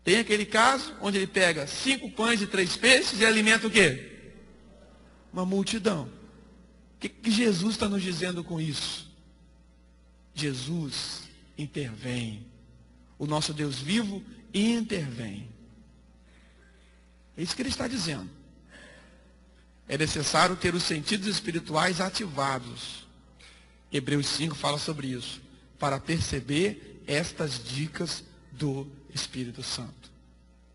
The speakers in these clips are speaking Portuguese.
Tem aquele caso onde ele pega 5 pães e 3 peixes e alimenta o quê? Uma multidão. O que Jesus está nos dizendo com isso? Jesus intervém. O nosso Deus vivo intervém. É isso que ele está dizendo. É necessário ter os sentidos espirituais ativados. Hebreus 5 fala sobre isso. Para perceber estas dicas do Espírito Santo.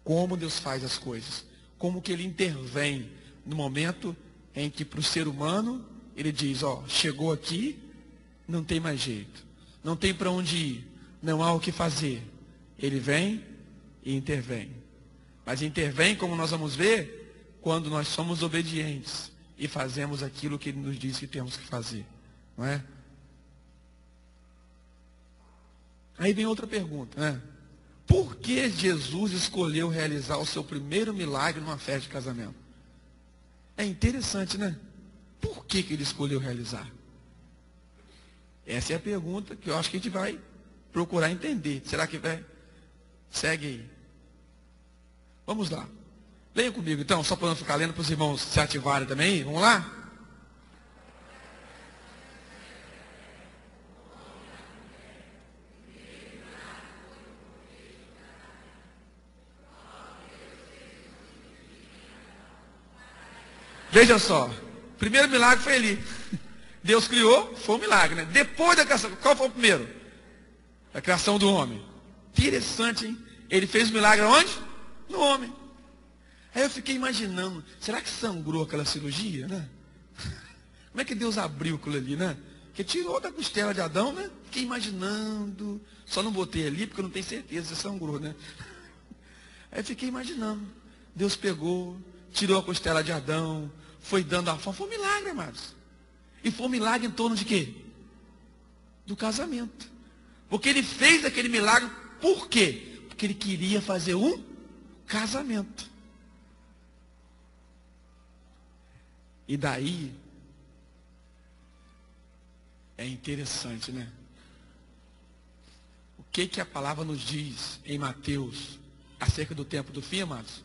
Como Deus faz as coisas. Como que ele intervém no momento em que para o ser humano, ele diz, ó, chegou aqui, não tem mais jeito. Não tem para onde ir. Não há o que fazer. Ele vem e intervém. Mas intervém, como nós vamos ver, quando nós somos obedientes e fazemos aquilo que ele nos diz que temos que fazer. Não é? Aí vem outra pergunta, né? Por que Jesus escolheu realizar o seu primeiro milagre numa festa de casamento? É interessante, né? Por que ele escolheu realizar? Essa é a pergunta que eu acho que a gente vai procurar entender. Será que vai? Segue aí. Vamos lá. Leia comigo então, só para não ficar lendo, para os irmãos se ativarem também. Vamos lá? Veja só, o primeiro milagre foi ali. Deus criou, foi um milagre, né? Depois da criação, qual foi o primeiro? A criação do homem. Interessante, hein? Ele fez o milagre onde? No homem. Aí eu fiquei imaginando, será que sangrou aquela cirurgia, né? Como é que Deus abriu aquilo ali, né? Que tirou da costela de Adão, né? Fiquei imaginando. Só não botei ali porque eu não tenho certeza se sangrou, né? Aí eu fiquei imaginando. Deus pegou, tirou a costela de Adão, foi dando a forma. Foi um milagre, amados. E foi um milagre em torno de quê? Do casamento. Porque ele fez aquele milagre, por quê? Porque ele queria fazer um casamento. E daí, é interessante, né? O que a palavra nos diz em Mateus acerca do tempo do fim, amados?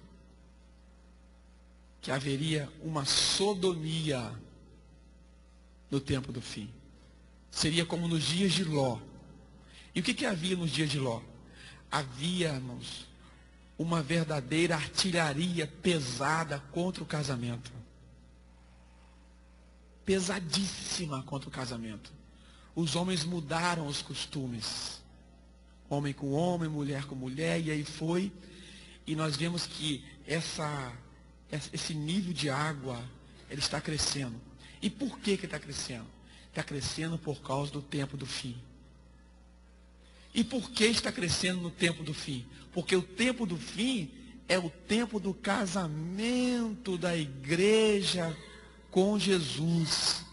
Que haveria uma sodomia no tempo do fim. Seria como nos dias de Ló. E o que havia nos dias de Ló? Havíamos uma verdadeira artilharia pesada contra o casamento. Pesadíssima contra o casamento. Os homens mudaram os costumes. Homem com homem, mulher com mulher, e aí foi. E nós vemos que esse nível de água, ele está crescendo. E por que está crescendo? Está crescendo por causa do tempo do fim. E por que está crescendo no tempo do fim? Porque o tempo do fim é o tempo do casamento da igreja com Jesus.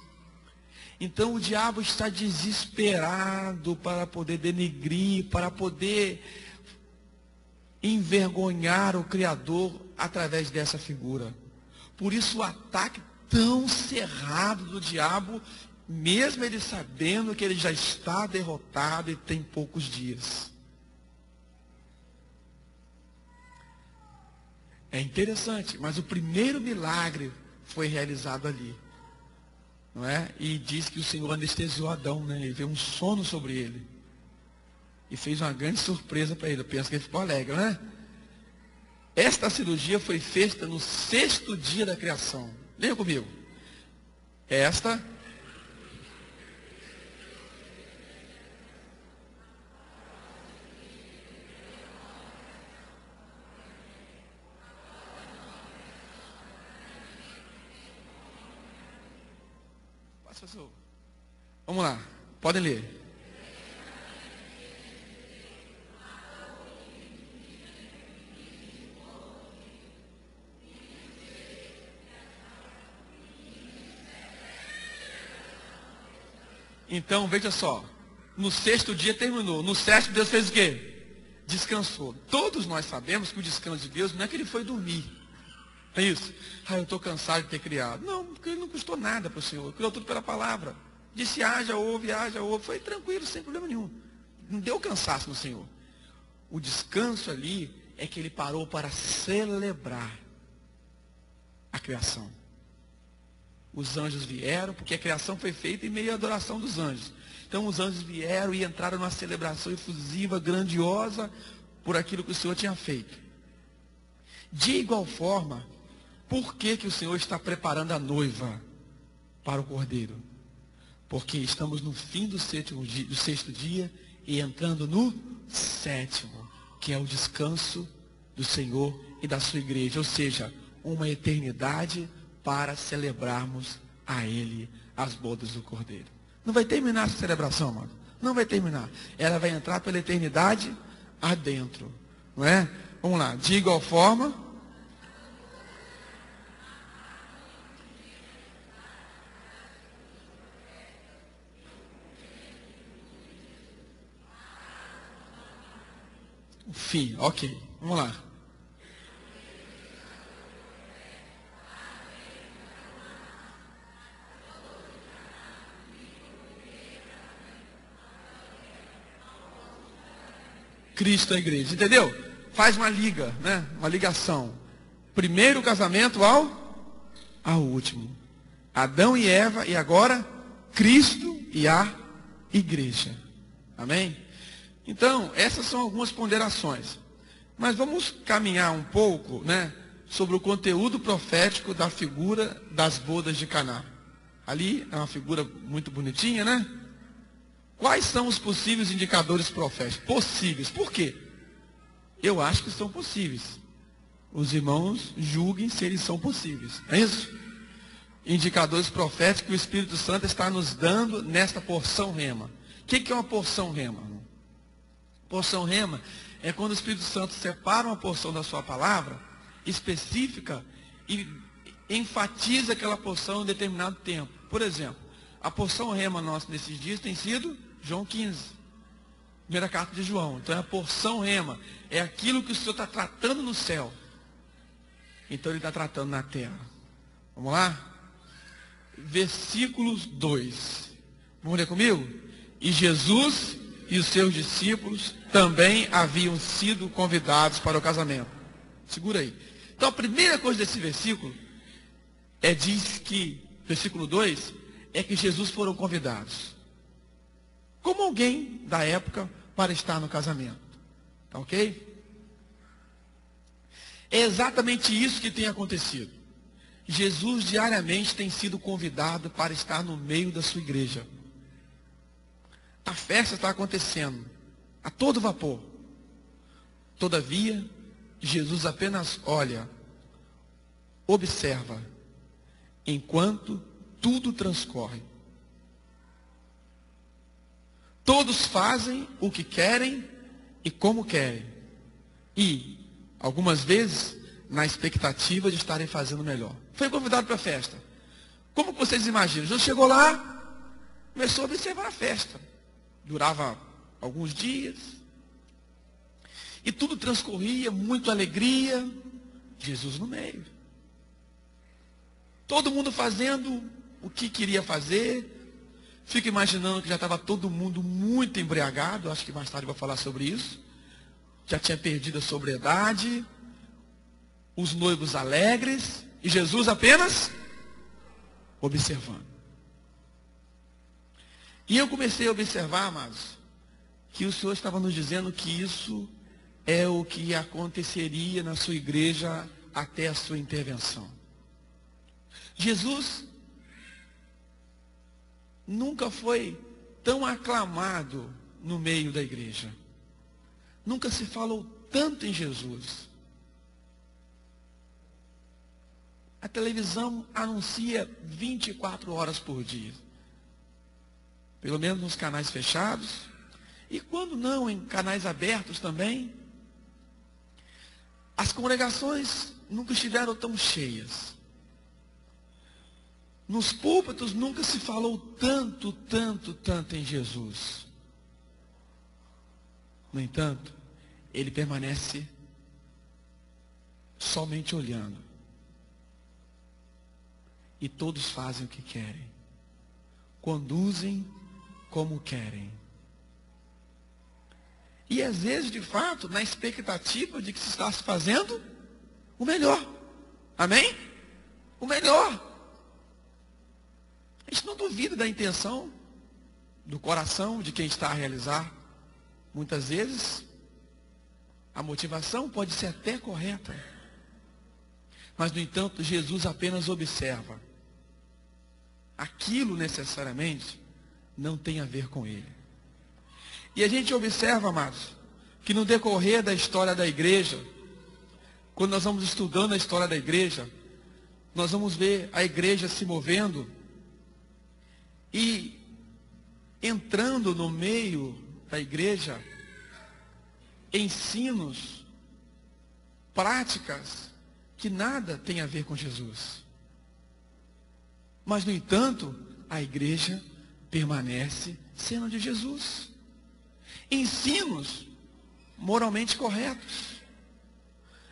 Então o diabo está desesperado para poder denegrir, para poder envergonhar o Criador através dessa figura. Por isso o ataque tão cerrado do diabo, mesmo ele sabendo que ele já está derrotado e tem poucos dias. É interessante, mas o primeiro milagre foi realizado ali. Não é? E diz que o Senhor anestesiou Adão, né? Ele veio um sono sobre ele. E fez uma grande surpresa para ele. Eu penso que ele ficou alegre, né? Esta cirurgia foi feita no 6º dia da criação. Leia comigo. Esta Vamos lá, podem ler. Então, veja só, no 6º dia terminou, no 7º Deus fez o quê? Descansou. Todos nós sabemos que o descanso de Deus não é que ele foi dormir. É isso? Ah, eu estou cansado de ter criado. Não, porque ele não custou nada para o Senhor. Criou tudo pela palavra. Disse, haja, ouve. Foi tranquilo, sem problema nenhum. Não deu cansaço no Senhor. O descanso ali é que ele parou para celebrar a criação. Os anjos vieram, porque a criação foi feita em meio à adoração dos anjos. Então os anjos vieram e entraram numa celebração efusiva, grandiosa, por aquilo que o Senhor tinha feito. De igual forma, por que o Senhor está preparando a noiva para o Cordeiro? Porque estamos no fim do sexto dia e entrando no sétimo, que é o descanso do Senhor e da sua igreja. Ou seja, uma eternidade para celebrarmos a Ele as bodas do Cordeiro. Não vai terminar essa celebração, amado. Não vai terminar. Ela vai entrar pela eternidade adentro. Não é? Vamos lá. De igual forma. O fim. Ok. Vamos lá. Cristo é a igreja, entendeu? Faz uma liga, né? Uma ligação. Primeiro o casamento ao último. Adão e Eva e agora Cristo e a igreja. Amém? Então, essas são algumas ponderações. Mas vamos caminhar um pouco, né, sobre o conteúdo profético da figura das bodas de Caná. Ali é uma figura muito bonitinha, né? Quais são os possíveis indicadores proféticos? Possíveis. Por quê? Eu acho que são possíveis. Os irmãos julguem se eles são possíveis. É isso? Indicadores proféticos que o Espírito Santo está nos dando nesta porção rema. O que é uma porção rema? Porção rema é quando o Espírito Santo separa uma porção da sua palavra específica e enfatiza aquela porção em determinado tempo. Por exemplo, a porção rema nossa nesses dias tem sido João 15. Primeira carta de João. Então é a porção rema. É aquilo que o Senhor está tratando no céu. Então ele está tratando na terra. Vamos lá? Versículos 2. Vamos ler comigo? E Jesus e os seus discípulos também haviam sido convidados para o casamento. Segura aí. Então a primeira coisa desse versículo diz que, versículo 2, é que Jesus foram convidados. Como alguém da época para estar no casamento. Tá ok? É exatamente isso que tem acontecido. Jesus diariamente tem sido convidado para estar no meio da sua igreja. A festa está acontecendo a todo vapor. Todavia, Jesus apenas olha, observa, enquanto tudo transcorre. Todos fazem o que querem e como querem. E, algumas vezes, na expectativa de estarem fazendo melhor. Foi convidado para a festa. Como vocês imaginam? Jesus chegou lá, começou a observar a festa. Durava alguns dias. E tudo transcorria, muita alegria. Jesus no meio. Todo mundo fazendo o que queria fazer. Fico imaginando que já estava todo mundo muito embriagado. Acho que mais tarde vou falar sobre isso. Já tinha perdido a sobriedade. Os noivos alegres. E Jesus apenas observando. E eu comecei a observar, amados, que o Senhor estava nos dizendo que isso é o que aconteceria na sua igreja até a sua intervenção. Jesus nunca foi tão aclamado no meio da igreja. Nunca se falou tanto em Jesus. A televisão anuncia 24 horas por dia. Pelo menos nos canais fechados. E quando não, em canais abertos também. As congregações nunca estiveram tão cheias. Nos púlpitos nunca se falou tanto em Jesus. No entanto, ele permanece somente olhando. E todos fazem o que querem. Conduzem como querem. E às vezes, de fato, na expectativa de que se está se fazendo o melhor. Amém? O melhor. A gente não duvida da intenção, do coração de quem está a realizar. Muitas vezes, a motivação pode ser até correta. Mas, no entanto, Jesus apenas observa. Aquilo necessariamente não tem a ver com ele. E a gente observa, amados, que no decorrer da história da igreja, quando nós vamos estudando a história da igreja, nós vamos ver a igreja se movendo e entrando no meio da igreja ensinos, práticas que nada tem a ver com Jesus. Mas, no entanto, a igreja permanece sendo de Jesus. Ensinos moralmente corretos,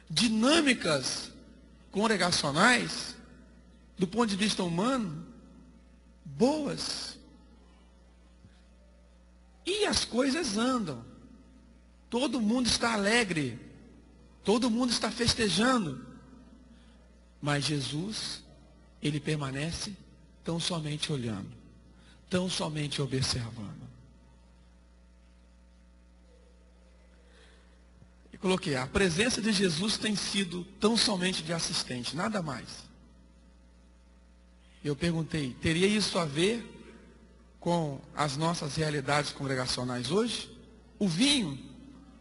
dinâmicas congregacionais, do ponto de vista humano, boas. E as coisas andam. Todo mundo está alegre. Todo mundo está festejando. Mas Jesus, ele permanece tão somente olhando, tão somente observando. E coloquei, a presença de Jesus tem sido tão somente de assistente, nada mais. Eu perguntei, teria isso a ver com as nossas realidades congregacionais hoje? O vinho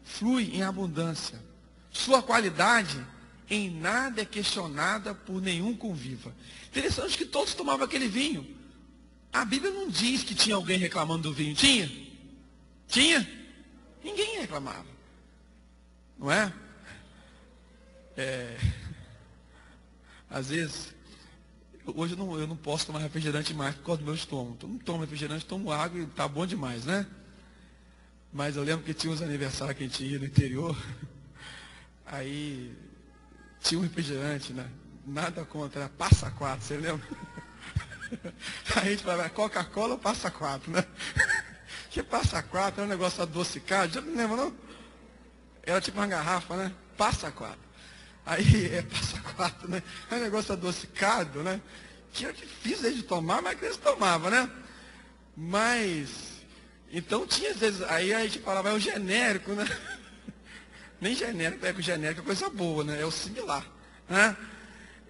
flui em abundância. Sua qualidade em nada é questionada por nenhum conviva. Interessante que todos tomavam aquele vinho. A Bíblia não diz que tinha alguém reclamando do vinho. Tinha? Tinha? Ninguém reclamava. Não é? Às vezes, hoje eu não posso tomar refrigerante mais por causa do meu estômago. Eu não tomo refrigerante, tomo água e tá bom demais, né? Mas eu lembro que tinha uns aniversários que a gente ia no interior. Aí tinha um refrigerante, né? Nada contra, era Passa Quatro, você lembra? Aí a gente falava, Coca-Cola ou Passa Quatro, né? Que Passa Quatro é um negócio adocicado, já não lembra, não? Era tipo uma garrafa, né? Passa Quatro. Aí Passa Quatro, né? É um negócio adocicado, né? Que era difícil de tomar, mas que eles tomavam, né? Mas, então tinha às vezes, aí a gente falava, é o genérico, né? Nem genérico, é que o genérico é coisa boa, né? É o similar, né?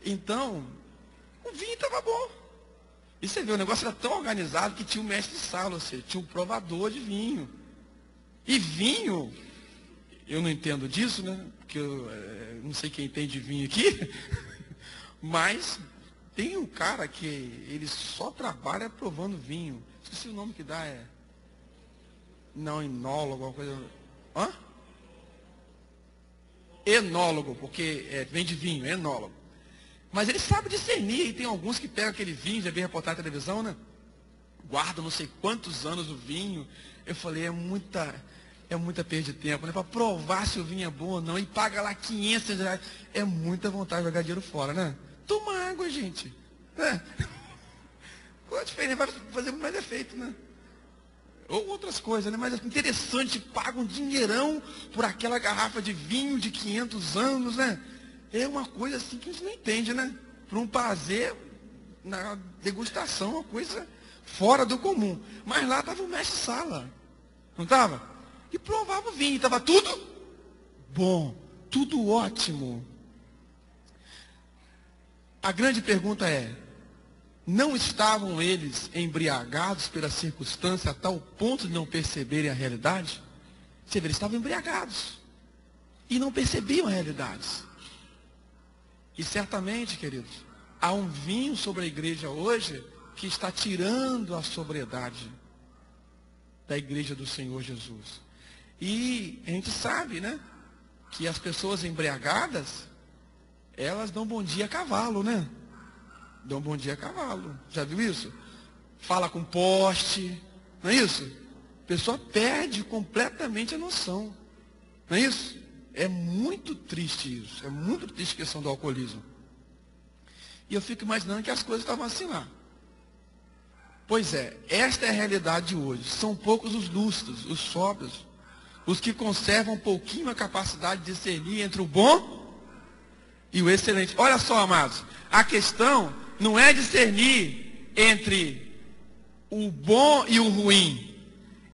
Então, o vinho estava bom. E você vê, o negócio era tão organizado que tinha um mestre de sala, ou seja, tinha um provador de vinho. E vinho, eu não entendo disso, né? Porque eu não sei quem entende de vinho aqui, mas tem um cara que ele só trabalha provando vinho. Esqueci o nome que dá, não, enólogo, alguma coisa. Hã? Enólogo, porque vem de vinho, enólogo. Mas ele sabe discernir, e tem alguns que pegam aquele vinho, já vem reportar na televisão, né? Guardam não sei quantos anos o vinho. Eu falei, é muita perda de tempo, né? Para provar se o vinho é bom ou não, e paga lá 500 reais. É muita vontade de jogar dinheiro fora, né? Toma água, gente. Qual a diferença? Vai fazer muito mais efeito, né? Ou outras coisas, né? Mas é interessante, pagam um dinheirão por aquela garrafa de vinho de 500 anos, né? É uma coisa assim que a gente não entende, né? Para um prazer na degustação, uma coisa fora do comum. Mas lá estava o mestre-sala, não estava? E provava o vinho, estava tudo bom, tudo ótimo. A grande pergunta é, não estavam eles embriagados pela circunstância a tal ponto de não perceberem a realidade? Você vê, eles estavam embriagados e não percebiam a realidade. E certamente, queridos, há um vinho sobre a igreja hoje que está tirando a sobriedade da igreja do Senhor Jesus. E a gente sabe, né, que as pessoas embriagadas, elas dão bom dia a cavalo, né? Dão bom dia a cavalo. Já viu isso? Fala com poste, não é isso? A pessoa perde completamente a noção. Não é isso? É muito triste isso. É muito triste a questão do alcoolismo. E eu fico imaginando que as coisas estavam assim lá. Pois é, esta é a realidade de hoje. São poucos os lustros, os sóbrios, os que conservam um pouquinho a capacidade de discernir entre o bom e o excelente. Olha só, amados, a questão não é discernir entre o bom e o ruim.